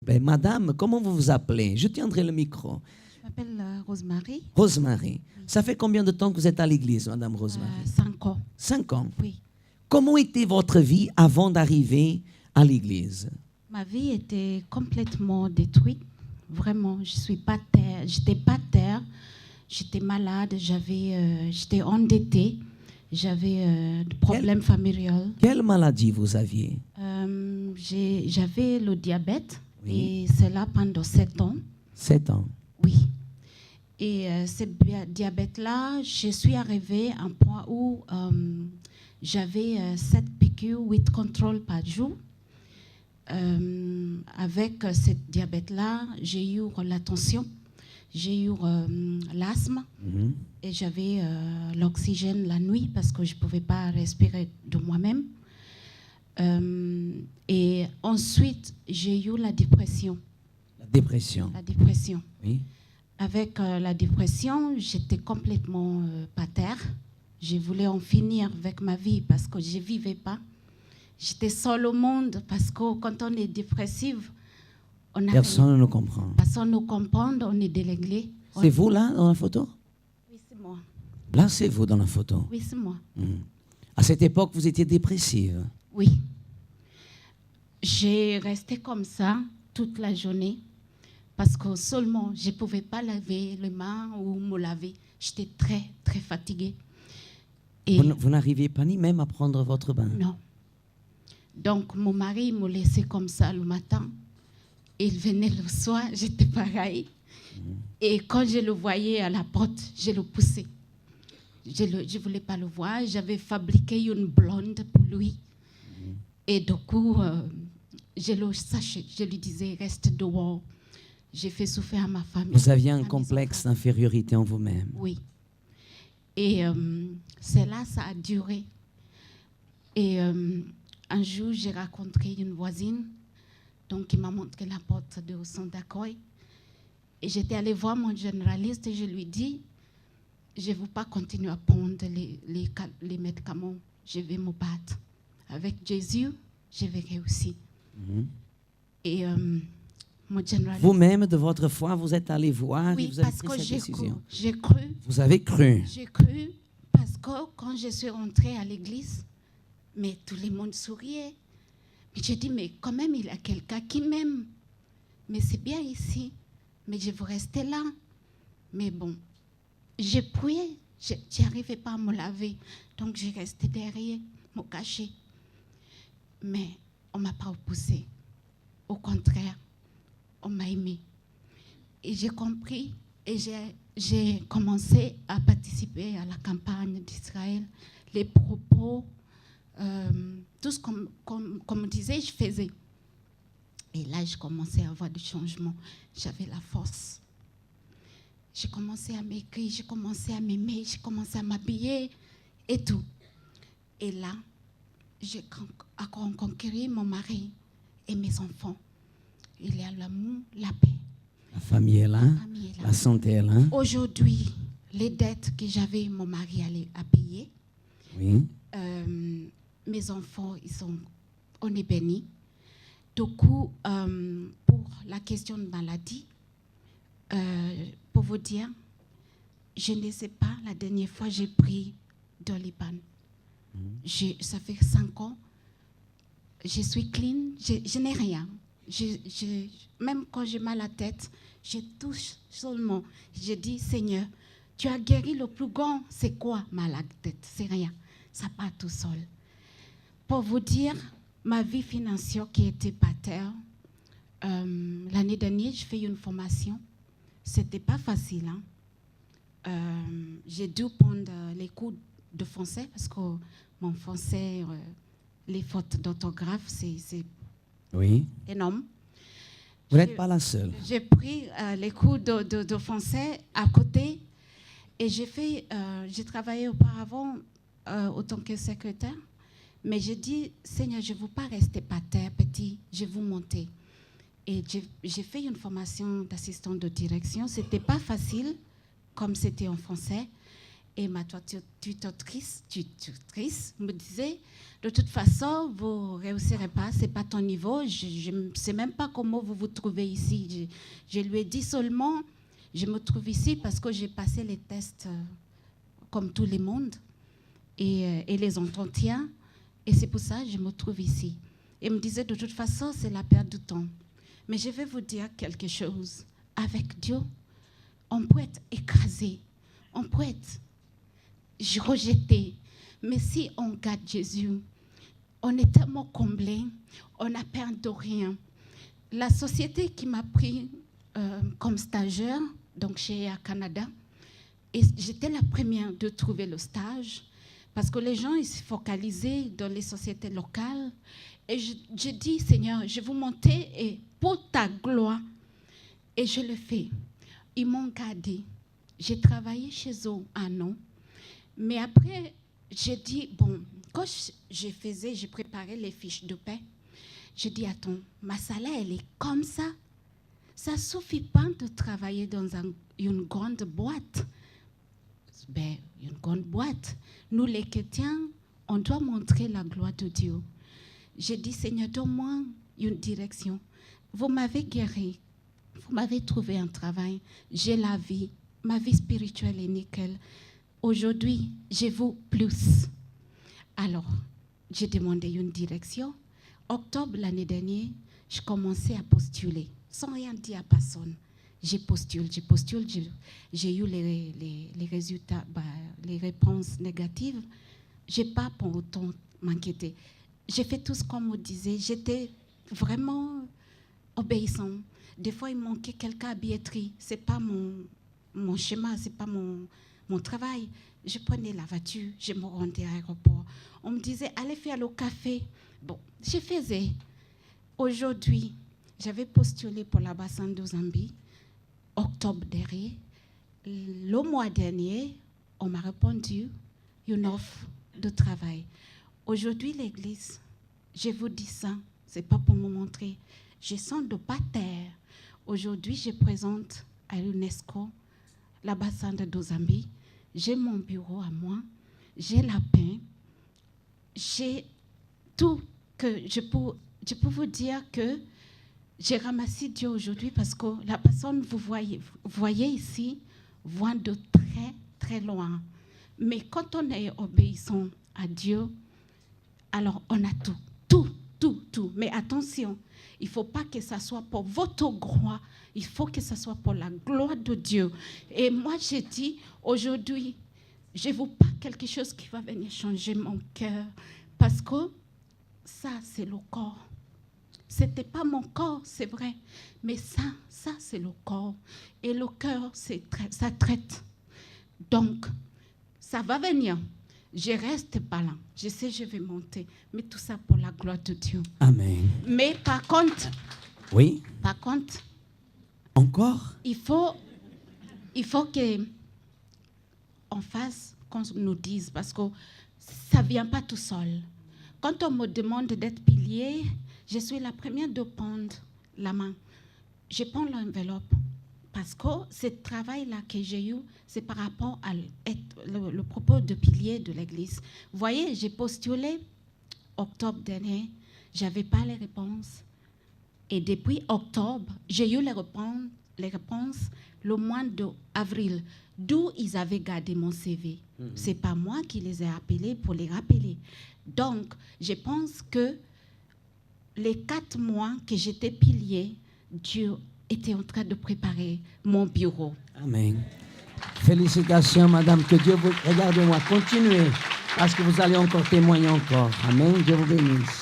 Ben, madame, comment vous vous appelez? Je tiendrai le micro. Je m'appelle Rosemary. Rosemary. Ça fait combien de temps que vous êtes à l'église, madame Rosemary? 5 ans. 5 ans. Oui. Comment était votre vie avant d'arriver à l'église? Ma vie était complètement détruite. Vraiment, je suis pas terre. J'étais pas terre. J'étais malade. J'étais endettée. J'avais des problèmes familiaux. Quelle maladie vous aviez? J'avais le diabète. Oui. Et c'est là pendant 7 ans. 7 ans. Oui. Et ce diabète-là, je suis arrivée à un point où j'avais 7 piqûres, 8 contrôles par jour. Avec ce diabète-là, j'ai eu la tension, j'ai eu l'asthme et j'avais l'oxygène la nuit parce que je ne pouvais pas respirer de moi-même. Et ensuite, j'ai eu la dépression. La dépression. La dépression. Oui. Avec la dépression, j'étais complètement par terre. Je voulais en finir avec ma vie parce que je ne vivais pas. J'étais seule au monde parce que quand on est dépressive, Personne ne nous comprend. Personne ne comprend, on est délégué. C'est vous là dans la photo? Oui, c'est moi. Là, c'est vous dans la photo. Oui, c'est moi. À cette époque, vous étiez dépressive. Oui. J'ai resté comme ça toute la journée parce que seulement je ne pouvais pas laver les mains ou me laver. J'étais très, très fatiguée. Et Vous n'arriviez pas ni même à prendre votre bain? non. Donc, mon mari me laissait comme ça le matin. Il venait le soir, j'étais pareil. Et quand je le voyais à la porte, je le poussais. Je ne voulais pas le voir. J'avais fabriqué une blonde pour lui. Et du coup, je le sachais. Je lui disais, reste dehors. J'ai fait souffrir à ma famille. Vous aviez un complexe d'infériorité en vous-même. Oui. Et c'est là, ça a duré. Et un jour, j'ai rencontré une voisine, donc qui m'a montré la porte de son d'accueil. Et j'étais allée voir mon généraliste et je lui dis, je ne veux pas continuer à prendre les médicaments, je vais me battre. Avec Jésus, je vais réussir. Et mon généraliste... Vous-même, de votre foi, vous êtes allé voir et vous avez pris cette décision. J'ai cru. Vous avez cru. J'ai cru parce que quand je suis rentrée à l'église, mais tout le monde souriait. Mais j'ai dit, mais quand même, il y a quelqu'un qui m'aime. Mais c'est bien ici. Mais je veux rester là. Mais bon, j'ai prié. Je n'arrivais pas à me laver. Donc, j'ai resté derrière, me cacher. Mais on ne m'a pas opposé. Au contraire, on m'a aimé. Et j'ai compris et j'ai commencé à participer à la campagne d'Israël. Les propos, tout ce qu'on me disait, je faisais. Et là, je commençais à avoir du changement. J'avais la force. J'ai commencé à m'écrire, j'ai commencé à m'aimer, j'ai commencé à m'habiller et tout. Et là, j'ai conquéri mon mari et mes enfants. Il y a l'amour, la paix. La famille est là, la santé est là. Aujourd'hui, les dettes que j'avais, mon mari a payé. Oui. Mes enfants, on est bénis. Du coup, pour la question de maladie, pour vous dire, je ne sais pas, la dernière fois, j'ai pris Dolipan. Ça fait 5 ans. Je suis clean, je n'ai rien. Même quand j'ai mal à la tête, je touche seulement. Je dis, Seigneur, tu as guéri le plus grand. C'est quoi mal à la tête? C'est rien. Ça part tout seul. Pour vous dire, ma vie financière qui était par terre, l'année dernière, je fais une formation. C'était pas facile. J'ai dû prendre les cours de français parce que mon français, les fautes d'orthographe, c'est oui. énorme. Vous n'êtes pas la seule. J'ai pris les cours de français à côté et j'ai travaillé auparavant autant que secrétaire. Mais j'ai dit, Seigneur, je ne veux pas rester par terre, petit, je veux monter. Et j'ai fait une formation d'assistante de direction. Ce n'était pas facile, comme c'était en français. Et ma tutrice me disait, de toute façon, vous ne réussirez pas, ce n'est pas ton niveau, je ne sais même pas comment vous vous trouvez ici. Je lui ai dit seulement, je me trouve ici parce que j'ai passé les tests comme tout le monde et les entretiens, et c'est pour ça que je me trouve ici. Il me disait, de toute façon, c'est la perte de temps. Mais je vais vous dire quelque chose. Avec Dieu, on peut être écrasé, on peut être rejeté. Mais si on garde Jésus, on est tellement comblé, on n'a peur de rien. La société qui m'a pris comme stagiaire, donc chez Air Canada, et j'étais la première de trouver le stage, parce que les gens ils se focalisaient dans les sociétés locales. Et je dis, Seigneur, je vais vous monter et pour ta gloire. Et je le fais. Ils m'ont gardé. J'ai travaillé chez eux un an. Mais après, j'ai dit, bon, quand je préparais les fiches de paie, je dis, attends, ma salaire, elle est comme ça. Ça ne suffit pas de travailler dans une grande boîte. Ben, une grande boîte. Nous, les chrétiens, on doit montrer la gloire de Dieu. J'ai dit, Seigneur, donne-moi une direction. Vous m'avez guéri. Vous m'avez trouvé un travail. J'ai la vie. Ma vie spirituelle est nickel. Aujourd'hui, je vaux plus. Alors, j'ai demandé une direction. Octobre l'année dernière, je commençais à postuler, sans rien dire à personne. J'ai postulé, j'ai eu les résultats, les réponses négatives. Je n'ai pas pour autant m'inquiéter. J'ai fait tout ce qu'on me disait. J'étais vraiment obéissant. Des fois, il manquait quelqu'un à billetterie. Ce n'est pas mon schéma, ce n'est pas mon travail. Je prenais la voiture, je me rendais à l'aéroport. On me disait, allez faire le café. Bon, je faisais. Aujourd'hui, j'avais postulé pour l'ambassade de Zambie, octobre dernier. Le mois dernier, on m'a répondu une offre de travail. Aujourd'hui, l'Église, je vous dis ça, ce n'est pas pour me montrer. Je sens de pas terre. Aujourd'hui, je présente à l'UNESCO l'ambassade de Zambie. J'ai mon bureau à moi, j'ai la pain, j'ai tout que je peux vous dire que j'ai ramassé Dieu aujourd'hui parce que la personne que vous voyez ici vient de très, très loin. Mais quand on est obéissant à Dieu, alors on a tout. Mais attention, il ne faut pas que ça soit pour votre gloire, il faut que ça soit pour la gloire de Dieu. Et moi, j'ai dit, aujourd'hui, je ne veux pas quelque chose qui va venir changer mon cœur, parce que ça, c'est le corps. Ce n'était pas mon corps, c'est vrai, mais ça, c'est le corps. Et le cœur, ça traite. Donc, ça va venir. Je reste pas là. Je sais, je vais monter. Mais tout ça pour la gloire de Dieu. Amen. Mais par contre... Oui. Par contre... Encore? Il faut qu'on fasse, qu'on nous dise, parce que ça ne vient pas tout seul. Quand on me demande d'être pilier, je suis la première de prendre la main. Je prends l'enveloppe. Parce que ce travail-là que j'ai eu, c'est par rapport à le propos de pilier de l'Église. Vous voyez, j'ai postulé octobre dernier, je n'avais pas les réponses. Et depuis octobre, j'ai eu les réponses le mois d'avril, d'où ils avaient gardé mon CV. Ce n'est pas moi qui les ai appelés pour les rappeler. Donc, je pense que les 4 mois que j'étais pilier, Dieu était en train de préparer mon bureau. Amen. Félicitations, madame. Que Dieu vous... Regardez-moi, continuez, parce que vous allez encore témoigner encore. Amen. Dieu vous bénisse.